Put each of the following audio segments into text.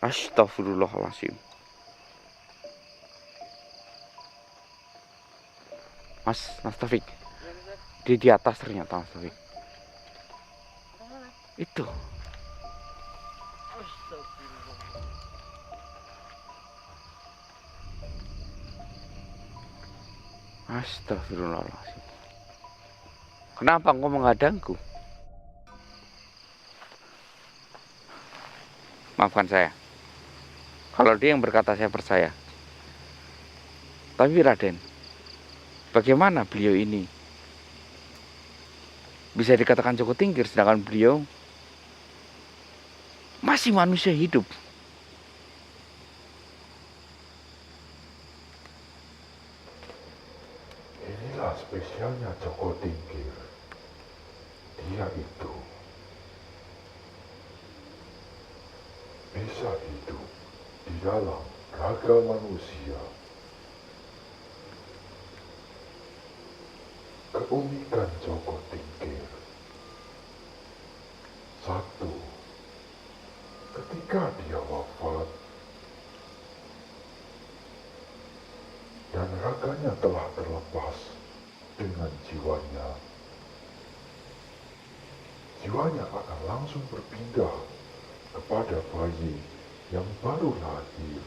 Astagfirullahaladzim. Mas Taufik, di atas ternyata Mas Taufik. Itu. Astagfirullahaladzim. Kenapa engkau menghadangku? Maafkan saya. Kalau dia yang berkata saya percaya. Tapi Raden, bagaimana beliau ini bisa dikatakan Joko Tingkir sedangkan beliau masih manusia hidup? Inilah spesialnya Joko Tingkir. Dia itu bisa hidup di dalam raga manusia. Keunikan Joko Tingkir. Satu, ketika dia wafat dan raganya telah terlepas dengan jiwanya, jiwanya akan langsung berpindah kepada bayi yang baru lahir.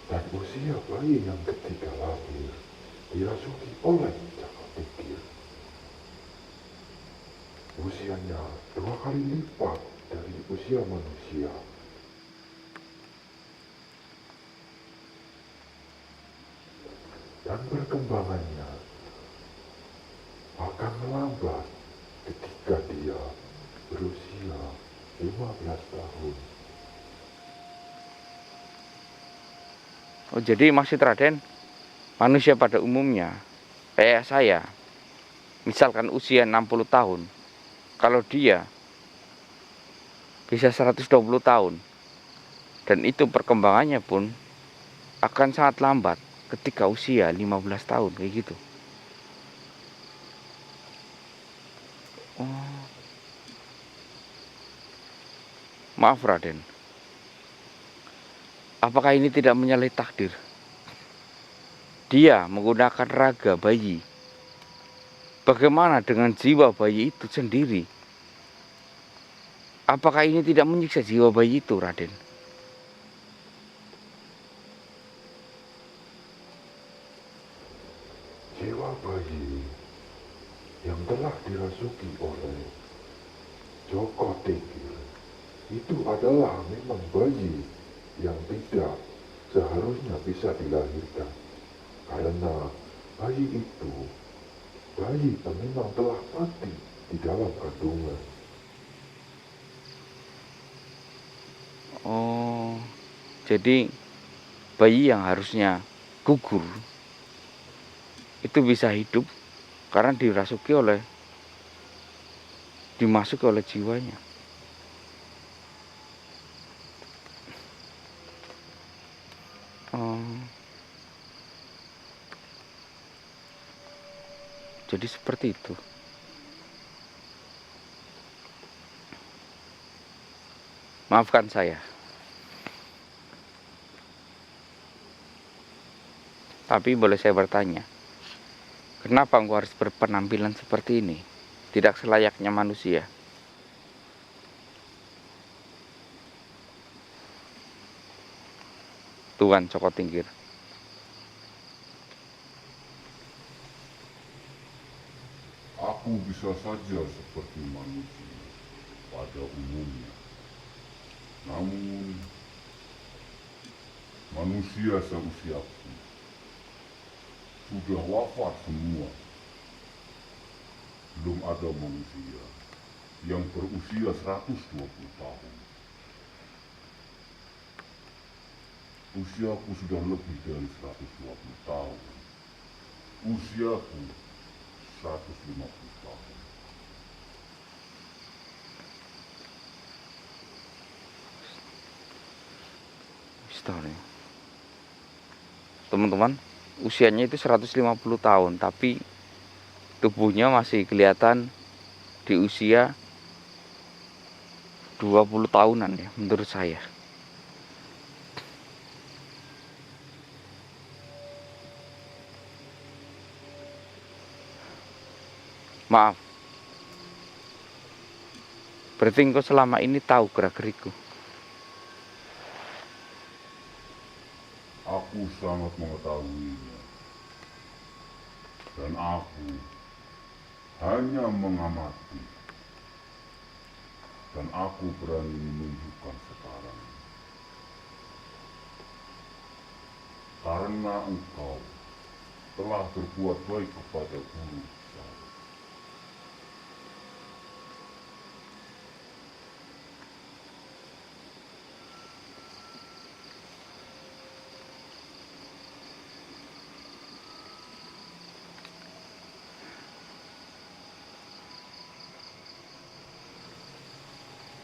Dan usia bayi yang ketika lahir dirasuki oleh Joko Tingkir. Usianya 2 kali lipat dari usia manusia. Dan perkembangannya akan melambat ketika dia berusia 15 tahun. Oh, jadi maksud Raden, manusia pada umumnya kayak saya, misalkan usia 60 tahun, kalau dia bisa 120 tahun, dan itu perkembangannya pun akan sangat lambat ketika usia 15 tahun, kayak gitu. Oh. Maaf Raden, apakah ini tidak menyalahi takdir? Dia menggunakan raga bayi. Bagaimana dengan jiwa bayi itu sendiri? Apakah ini tidak menyiksa jiwa bayi itu, Raden? Jiwa bayi yang telah dirasuki oleh Joko Tingkir itu adalah memang bayi yang tidak seharusnya bisa dilahirkan, karena bayi itu bayi yang memang telah mati di dalam kandungan. Oh, jadi bayi yang harusnya gugur itu bisa hidup karena dimasuki oleh jiwanya. Oh, jadi seperti itu. Maafkan saya. Tapi boleh saya bertanya, kenapa engkau harus berpenampilan seperti ini? Tidak selayaknya manusia. Tuan Joko Tingkir. Aku bisa saja seperti manusia pada umumnya. Namun, manusia seusiaku sudah wafat semua. Belum ada manusia yang berusia 120 tahun. Usiaku sudah lebih dari 120 tahun. Usiaku 150 tahun. Teman-teman, usianya itu 150 tahun, tapi tubuhnya masih kelihatan di usia 20 tahunan ya menurut saya. Maaf, berarti engkau selama ini tahu gerak-geriku. Aku sangat mengetahuinya. Dan aku hanya mengamati. Dan aku berani menunjukkan sekarang. Karena engkau telah berbuat baik kepada guru besar.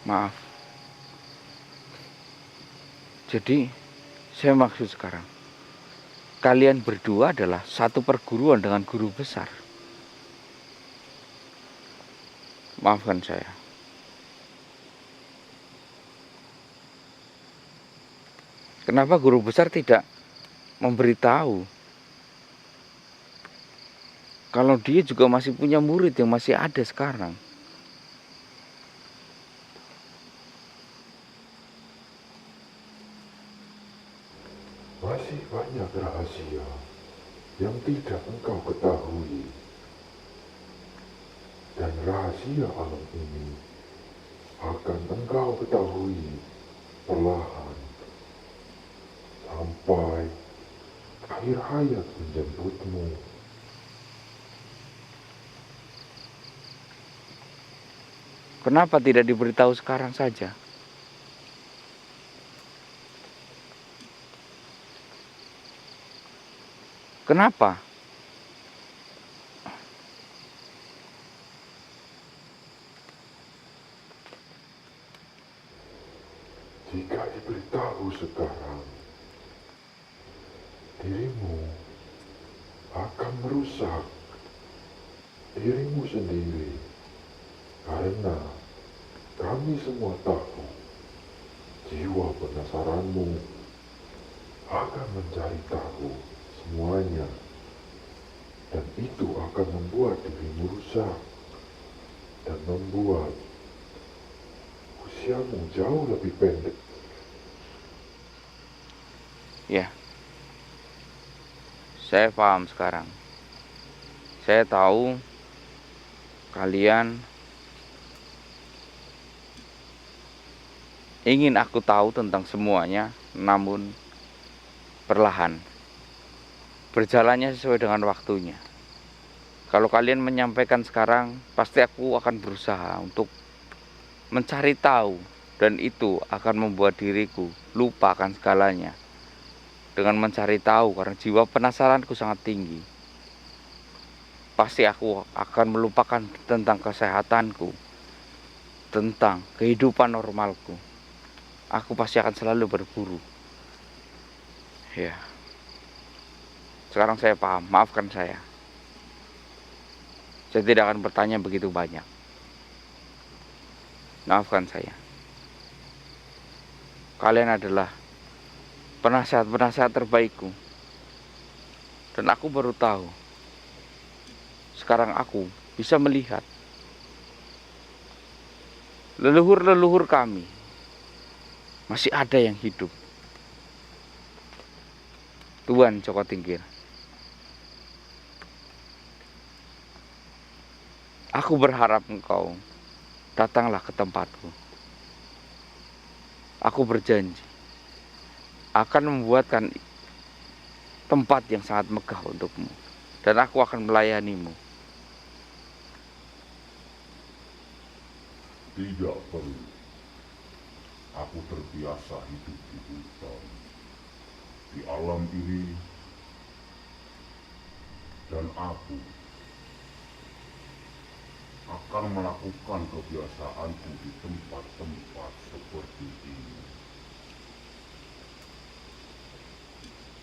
Maaf. Jadi, saya maksud sekarang, kalian berdua adalah satu perguruan dengan guru besar. Maafkan saya. Kenapa guru besar tidak memberitahu kalau dia juga masih punya murid yang masih ada sekarang? Masih banyak rahasia yang tidak engkau ketahui. Dan rahasia alam ini akan engkau ketahui perlahan sampai akhir hayat menjemputmu. Kenapa tidak diberitahu sekarang saja? Kenapa? Jika diberitahu sekarang, dirimu akan merusak dirimu sendiri. Karena kami semua tahu jiwa penasaranmu akan mencari tahu semuanya. Dan itu akan membuat dirimu rusak dan membuat usiamu jauh lebih pendek. Ya, saya paham sekarang. Saya tahu kalian ingin aku tahu tentang semuanya, namun perlahan. Berjalannya sesuai dengan waktunya. Kalau kalian menyampaikan sekarang, pasti aku akan berusaha untuk mencari tahu, dan itu akan membuat diriku lupa akan segalanya. Dengan mencari tahu, karena jiwa penasaranku sangat tinggi, pasti aku akan melupakan tentang kesehatanku, tentang kehidupan normalku. Aku pasti akan selalu berburu. Ya. Sekarang saya paham, maafkan saya. Saya tidak akan bertanya begitu banyak. Maafkan saya. Kalian adalah penasehat-penasehat terbaikku. Dan aku baru tahu. Sekarang aku bisa melihat leluhur-leluhur kami masih ada yang hidup. Tuan Joko Tingkir, aku berharap engkau datanglah ke tempatku. Aku berjanji akan membuatkan tempat yang sangat megah untukmu, dan aku akan melayanimu. Tidak perlu. Aku terbiasa hidup di hutan, di alam ini, dan aku akan melakukan kebiasaanku di tempat-tempat seperti ini.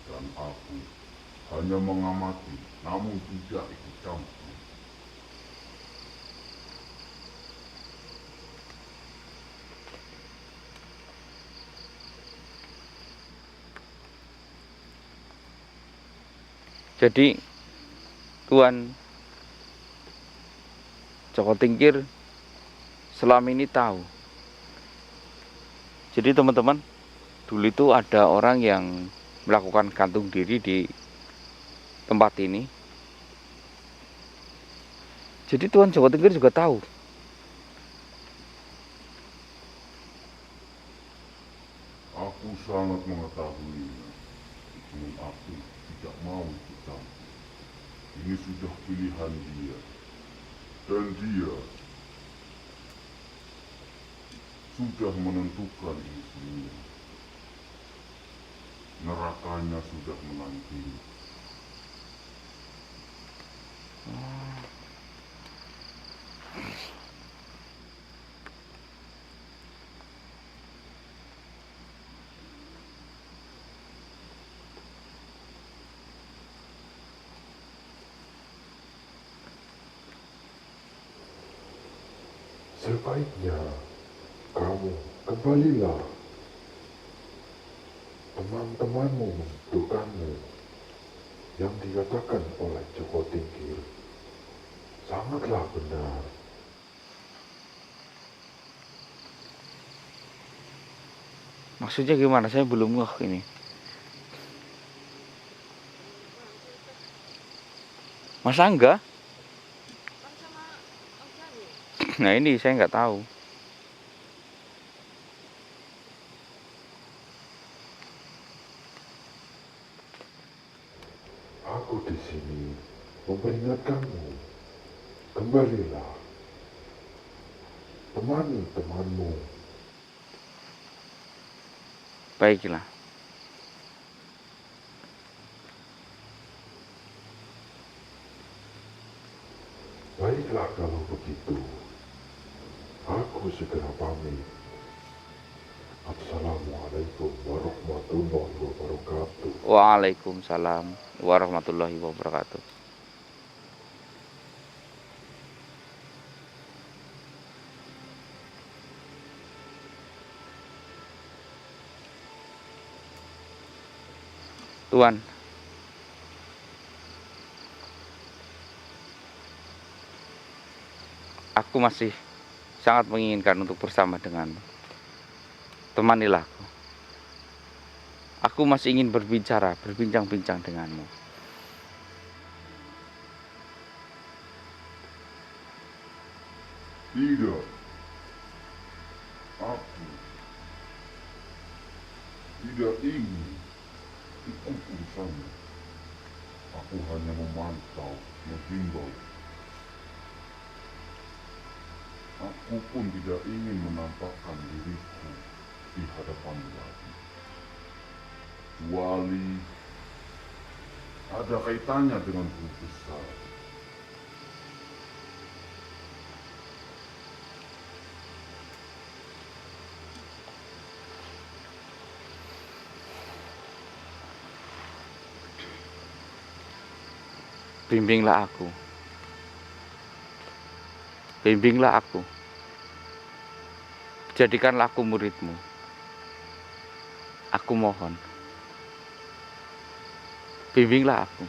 Dan aku hanya mengamati, namun tidak ikut campur. Jadi Tuan Joko Tingkir selama ini tahu. Jadi teman-teman, dulu itu ada orang yang melakukan gantung diri di tempat ini. Jadi Tuan Joko Tingkir juga tahu. Aku sangat mengetahuinya. Namun aku tidak mau ikut campur. Ini sudah pilihan dia. Dan dia sudah menentukan ini semua. Nerakanya sudah menanti. Sebaiknya kamu kembalilah. Teman-temanmu membutuhkanmu. Yang dikatakan oleh Joko Tingkir sangatlah benar. Maksudnya gimana? Saya belum ngeh ini. Masa enggak? Nah ini saya nggak tahu. Aku di sini memperingatkanmu. Kembalilah. Temani temanmu. Baiklah. Baiklah kalau begitu. Aku segera pamit. Assalamualaikum warahmatullahi wabarakatuh. Waalaikumsalam warahmatullahi wabarakatuh. Tuan, aku masih sangat menginginkan untuk bersama denganmu. Temanilah aku. Aku masih ingin berbincang-bincang denganmu. Tidak. Aku tidak ingin ikut urusanmu. Aku hanya memantau, menghimbau. Aku pun tidak ingin menampakkan diriku di hadapanmu lagi. Kecuali ada kaitannya dengan guru besar. Bimbinglah aku. Bimbinglah aku. Jadikanlah aku muridmu. Aku mohon. Bimbinglah aku.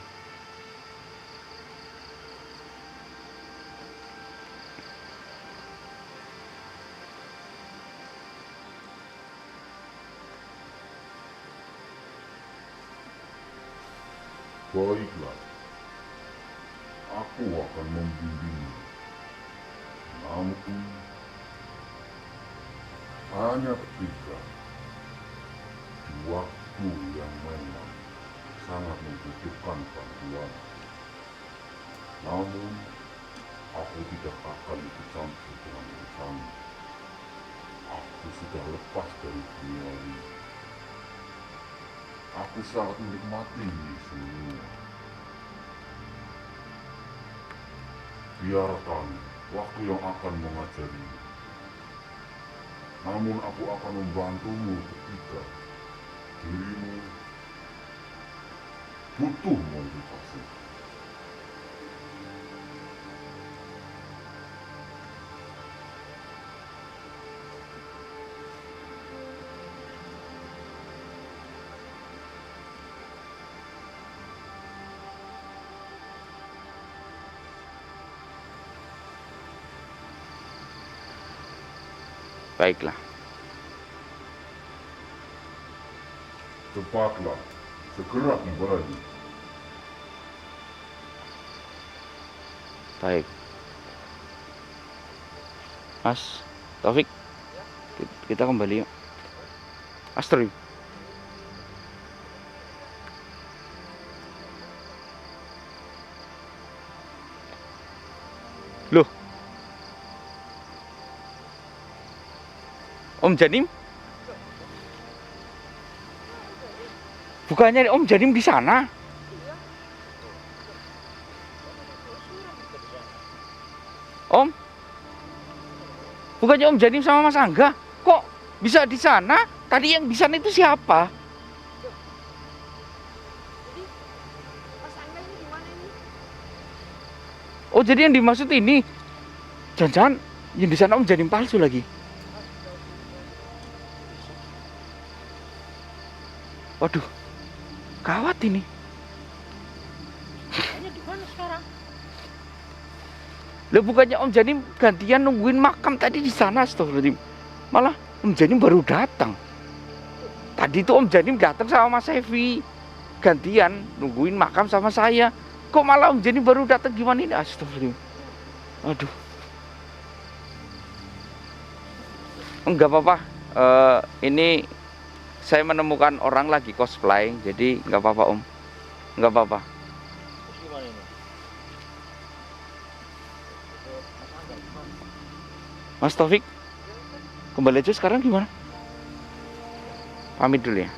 Baiklah. Aku akan membimbingmu. Namun hanya ketika di waktu yang memang sangat membutuhkan bantuan. Namun aku tidak akan ikut campur dengan urusanmu. Aku sudah lepas dari dunia ini. Aku sangat menikmati ini semua. Biarkan waktu yang akan mengajari. Namun aku akan membantumu ketika dirimu butuh motivasi. Baiklah. Cepatlah, segera kembali. Baik. Mas Taufik, kita kembali yuk. Astri. Loh. Om Janim? Bukannya Om Janim di sana? Om? Bukannya Om Janim sama Mas Angga? Kok bisa di sana? Tadi yang di sana itu siapa? Oh, jadi yang dimaksud ini jangan-jangan yang di sana Om Janim palsu lagi. Waduh, gawat ini. Di mana sekarang? Lah bukannya Om Janim gantian nungguin makam tadi di sana, astagfirullahaladzim. Malah Om Janim baru datang. Tadi tuh Om Janim datang sama Mas Evi. Gantian nungguin makam sama saya. Kok malah Om Janim baru datang, gimana ini? Astagfirullahaladzim. Aduh. Enggak apa-apa. Ini saya menemukan orang lagi cosplay, jadi enggak apa-apa Om. Enggak apa-apa. Terus gimana ini? Mas Taufik, kembali aja sekarang gimana? Pamit dulu ya.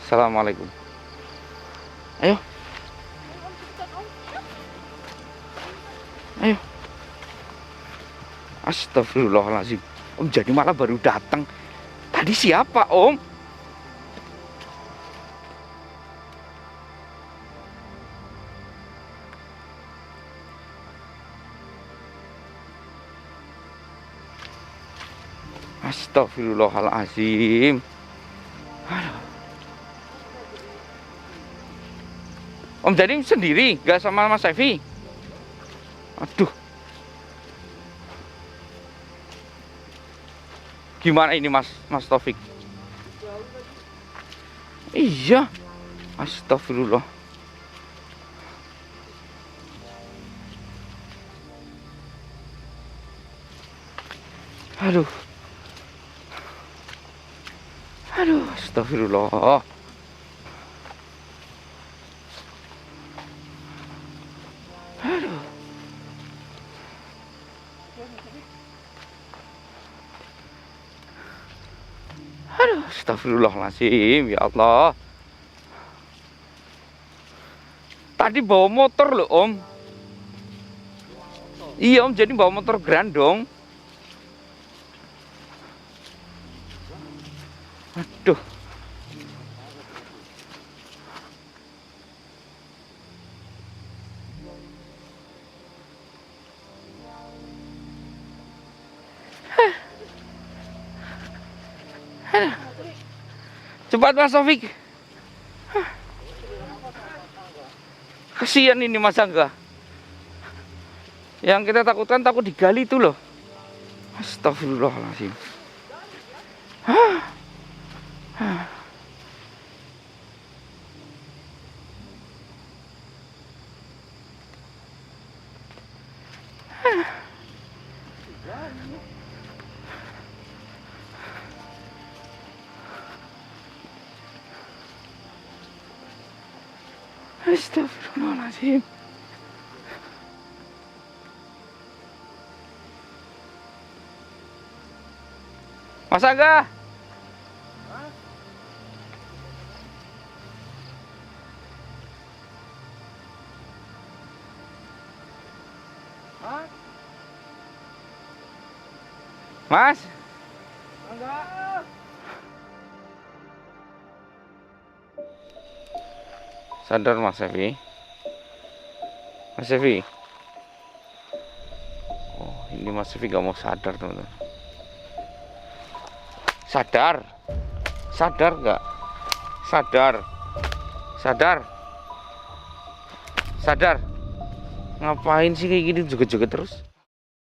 Assalamualaikum. Ayo. Ayo. Astagfirullahaladzim. Om jadi malah baru datang. Tadi siapa Om? Astagfirullahaladzim. Aduh. Om jadi sendiri, gak sama Mas Evi? Aduh. Gimana ini Mas Taufik? Iya. Astagfirullah. Aduh. Aduh, astagfirullah. Aduh. Aduh, astagfirullahaladzim, ya Allah. Tadi bawa motor loh Om. Iya Om, jadi bawa motor grandong. Aduh. Cepat Mas Taufik. Kasihan ini Mas Angga. Yang kita takutkan takut digali itu loh. Astagfirullahaladzim. Astagfirullahaladzim. Mas Angga. Mas. Enggak. Sadar Mas Evi. Mas Evi. Oh, ini Mas Evi gak mau sadar teman-teman. Sadar. Sadar gak? Sadar. Sadar. Sadar. Ngapain sih kayak gini joget-joget terus?